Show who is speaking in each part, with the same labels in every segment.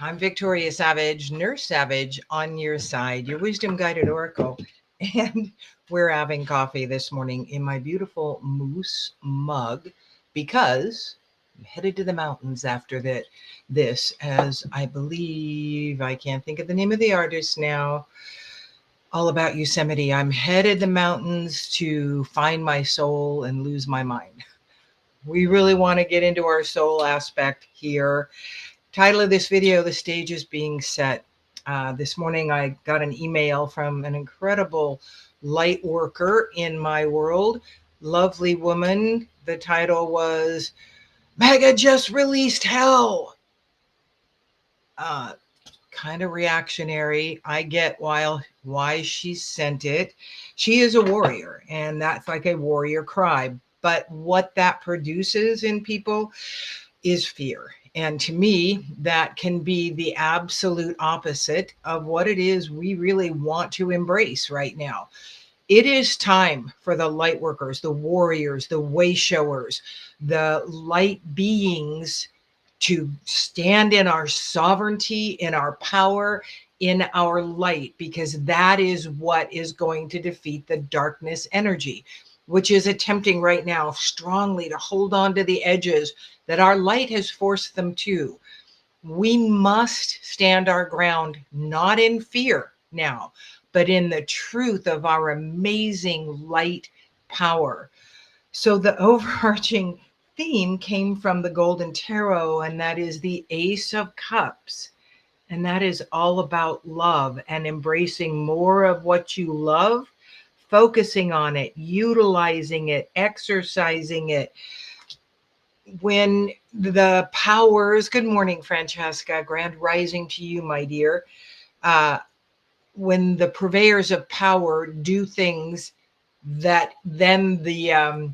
Speaker 1: I'm Victoria Savage, Nurse Savage, on your side, your wisdom guided oracle. And we're having coffee this morning in my beautiful moose mug because I'm headed to the mountains after this, as I believe, I can't think of the name of the artist now, all about Yosemite. I'm headed the mountains to find my soul and lose my mind. We really want to get into our soul aspect here. Title of this video, the stage is being set. This morning I got an email from an incredible light worker in my world, lovely woman. The title was Mega just released hell. Kind of reactionary. I get why she sent it. She is a warrior, and that's like a warrior cry. But what that produces in people is fear. And to me, that can be the absolute opposite of what it is we really want to embrace right now. It is time for the light workers, the warriors, the way showers, the light beings to stand in our sovereignty, in our power, in our light, because that is what is going to defeat the darkness energy, which is attempting right now strongly to hold on to the edges that our light has forced them to. We must stand our ground, not in fear now, but in the truth of our amazing light power. So the overarching theme came from the Golden Tarot, and that is the Ace of Cups. And that is all about love and embracing more of what you love, focusing on it, utilizing it, exercising it. When the powers, good morning, Francesca, grand rising to you, my dear. When the purveyors of power do things that then the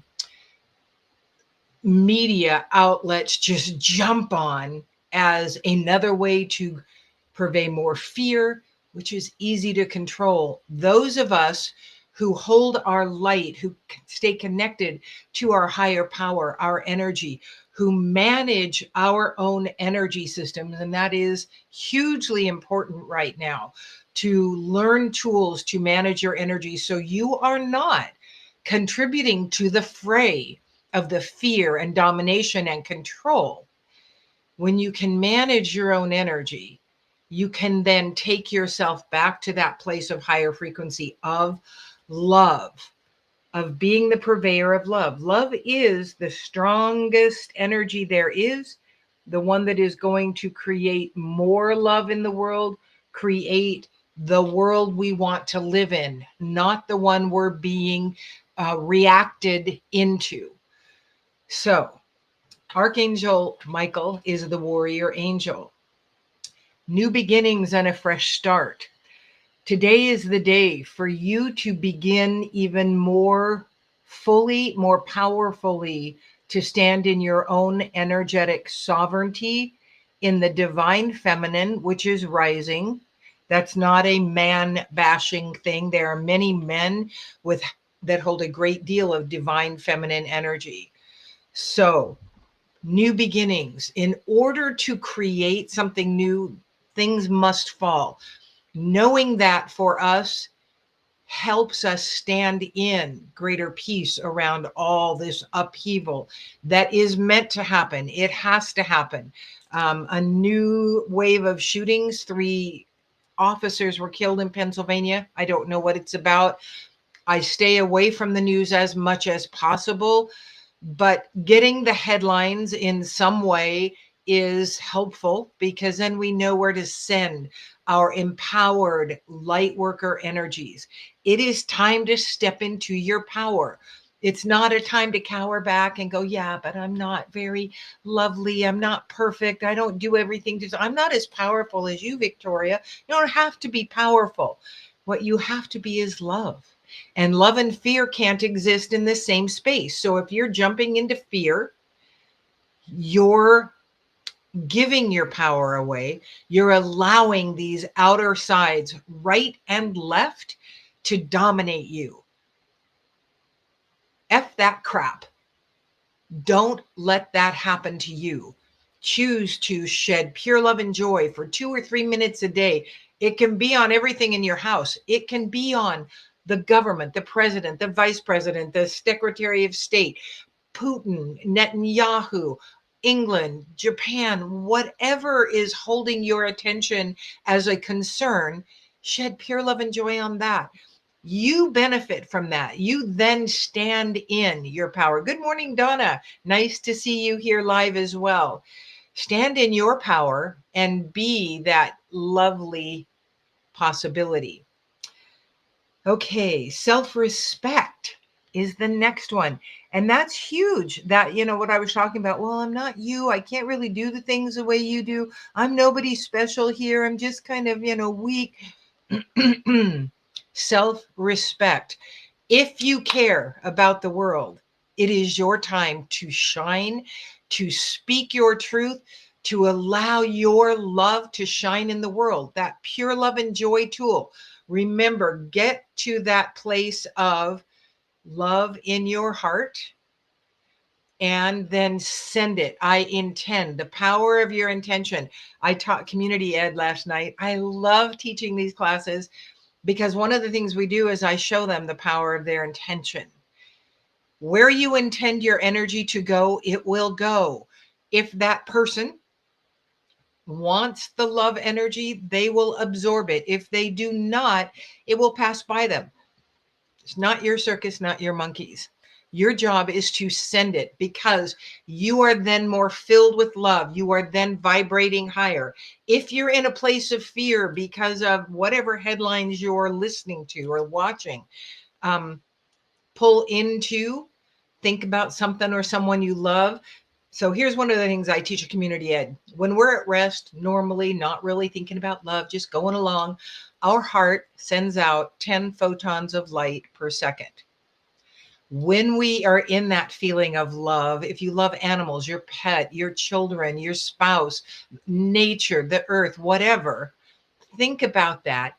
Speaker 1: media outlets just jump on as another way to purvey more fear, which is easy to control. Those of us who hold our light, who stay connected to our higher power, our energy, who manage our own energy systems, and that is hugely important right now, to learn tools to manage your energy so you are not contributing to the fray of the fear and domination and control. When you can manage your own energy, you can then take yourself back to that place of higher frequency of love, of being the purveyor of love. Love is the strongest energy there is, the one that is going to create more love in the world, create the world we want to live in, not the one we're being reacted into. So, Archangel Michael is the warrior angel. New beginnings and a fresh start. Today is the day for you to begin even more fully, more powerfully, to stand in your own energetic sovereignty in the divine feminine, which is rising. That's not a man bashing thing. There are many men that hold a great deal of divine feminine energy. So, new beginnings. In order to create something new, things must fall. Knowing that for us helps us stand in greater peace around all this upheaval that is meant to happen. It has to happen. A new wave of shootings. 3 officers were killed in Pennsylvania. I don't know what it's about. I stay away from the news as much as possible, but getting the headlines in some way is helpful, because then we know where to send our empowered light worker energies. It is time to step into your power. It's not a time to cower back and go, yeah, but I'm not very lovely. I'm not perfect. I don't do everything. I'm not as powerful as you, Victoria. You don't have to be powerful. What you have to be is love. And love and fear can't exist in the same space. So if you're jumping into fear, you're giving your power away. You're allowing these outer sides, right and left, to dominate you. F that crap. Don't let that happen to you. Choose to shed pure love and joy for 2 or 3 minutes a day. It can be on everything in your house. It can be on the government, the president, the vice president, the secretary of state, Putin, Netanyahu, England, Japan, whatever is holding your attention as a concern, shed pure love and joy on that. You benefit from that. You then stand in your power. Good morning, Donna. Nice to see you here live as well. Stand in your power and be that lovely possibility. Okay, self-respect is the next one. And that's huge. That, what I was talking about, well, I'm not you. I can't really do the things the way you do. I'm nobody special here. I'm just kind of, weak. Self-respect. If you care about the world, it is your time to shine, to speak your truth, to allow your love to shine in the world. That pure love and joy tool. Remember, get to that place of love in your heart and then send it. I intend, the power of your intention. I taught community ed last night. I love teaching these classes because one of the things we do is I show them the power of their intention. Where you intend your energy to go, it will go. If that person wants the love energy, they will absorb it. If they do not, it will pass by them. It's not your circus, not your monkeys. Your job is to send it because you are then more filled with love. You are then vibrating higher. If you're in a place of fear because of whatever headlines you're listening to or watching, pull into, think about something or someone you love. So here's one of the things I teach a community ed. When we're at rest, normally not really thinking about love, just going along, our heart sends out 10 photons of light per second. When we are in that feeling of love, if you love animals, your pet, your children, your spouse, nature, the earth, whatever, think about that.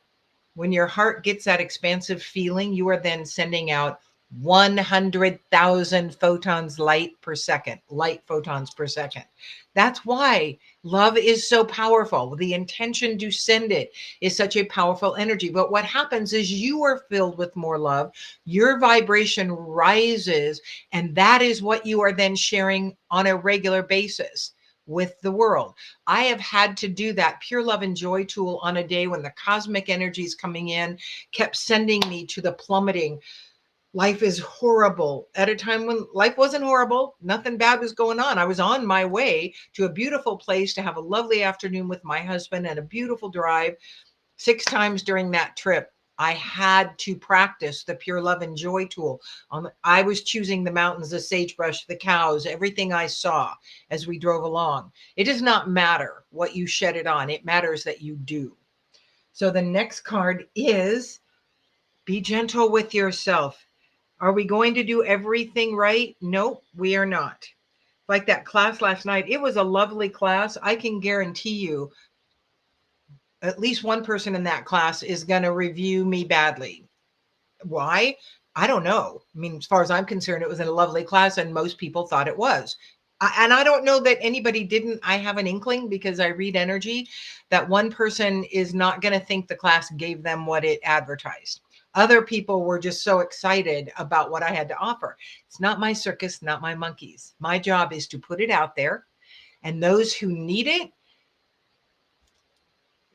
Speaker 1: When your heart gets that expansive feeling, you are then sending out 100,000 photons light photons per second. That's why love is so powerful. The intention to send it is such a powerful energy. But what happens is you are filled with more love. Your vibration rises, and that is what you are then sharing on a regular basis with the world. I have had to do that pure love and joy tool on a day when the cosmic energies coming in kept sending me to the plummeting. Life is horrible at a time when life wasn't horrible. Nothing bad was going on. I was on my way to a beautiful place to have a lovely afternoon with my husband and a beautiful drive. 6 times during that trip, I had to practice the pure love and joy tool. I was choosing the mountains, the sagebrush, the cows, everything I saw as we drove along. It does not matter what you shed it on. It matters that you do. So the next card is be gentle with yourself. Are we going to do everything right? Nope, we are not. Like that class last night, it was a lovely class. I can guarantee you at least one person in that class is going to review me badly. Why? I don't know. I mean, as far as I'm concerned, it was a lovely class and most people thought it was. And I don't know that anybody didn't. I have an inkling because I read energy that one person is not going to think the class gave them what it advertised. Other people were just so excited about what I had to offer. It's not my circus, not my monkeys. My job is to put it out there, and those who need it.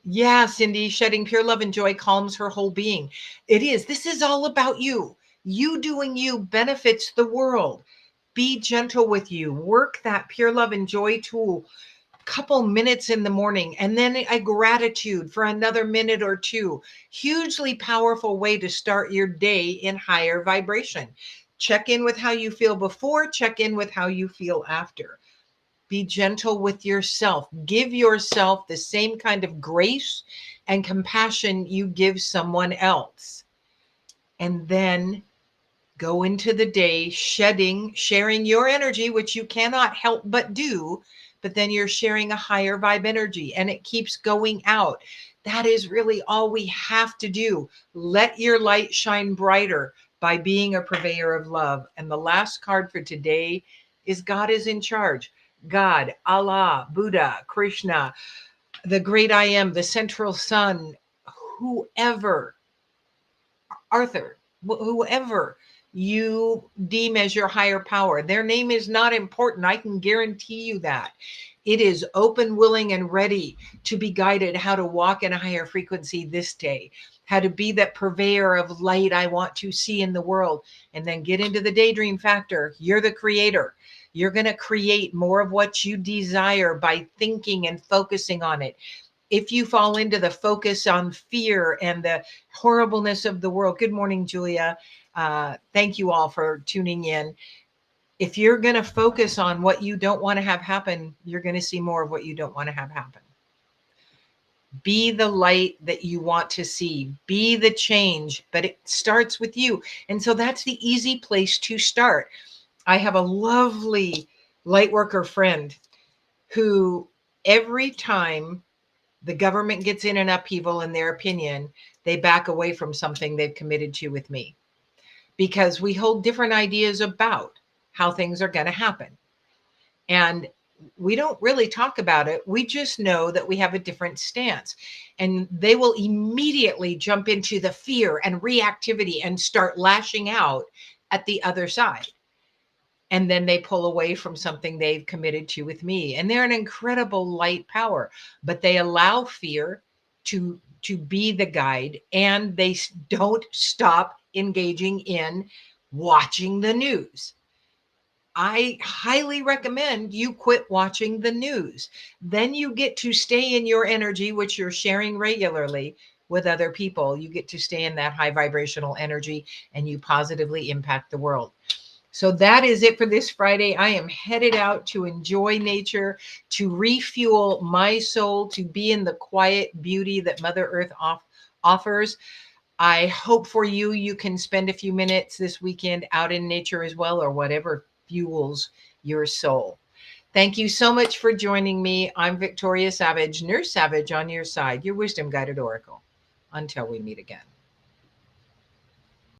Speaker 1: Yeah, Cindy, shedding pure love and joy calms her whole being. It is. This is all about you. You doing you benefits the world. Be gentle with you. Work that pure love and joy tool couple minutes in the morning, and then a gratitude for another minute or two. Hugely powerful way to start your day in higher vibration. Check in with how you feel before, check in with how you feel after. Be gentle with yourself. Give yourself the same kind of grace and compassion you give someone else. And then go into the day sharing your energy, which you cannot help but do, but then you're sharing a higher vibe energy and it keeps going out. That is really all we have to do. Let your light shine brighter by being a purveyor of love. And the last card for today is God is in charge. God, Allah, Buddha, Krishna, the great I am, the central sun, whoever, Arthur, whoever you deem as your higher power. Their name is not important. I can guarantee you that. It is open, willing, and ready to be guided how to walk in a higher frequency this day, how to be that purveyor of light I want to see in the world. And then get into the daydream factor. You're the creator. You're going to create more of what you desire by thinking and focusing on it. If you fall into the focus on fear and the horribleness of the world, good morning, Julia. Thank you all for tuning in. If you're going to focus on what you don't want to have happen, you're going to see more of what you don't want to have happen. Be the light that you want to see. Be the change, but it starts with you. And so that's the easy place to start. I have a lovely light worker friend who every time the government gets in an upheaval, in their opinion, they back away from something they've committed to with me, because we hold different ideas about how things are going to happen. And we don't really talk about it. We just know that we have a different stance. And they will immediately jump into the fear and reactivity and start lashing out at the other side. And then they pull away from something they've committed to with me. And they're an incredible light power, but they allow fear to be the guide, and they don't stop engaging in watching the news. I highly recommend you quit watching the news. Then you get to stay in your energy, which you're sharing regularly with other people. You get to stay in that high vibrational energy, and you positively impact the world. So that is it for this Friday. I am headed out to enjoy nature, to refuel my soul, to be in the quiet beauty that Mother Earth offers. I hope for you, you can spend a few minutes this weekend out in nature as well, or whatever fuels your soul. Thank you so much for joining me. I'm Victoria Savage, Nurse Savage on your side, your wisdom guided oracle. Until we meet again.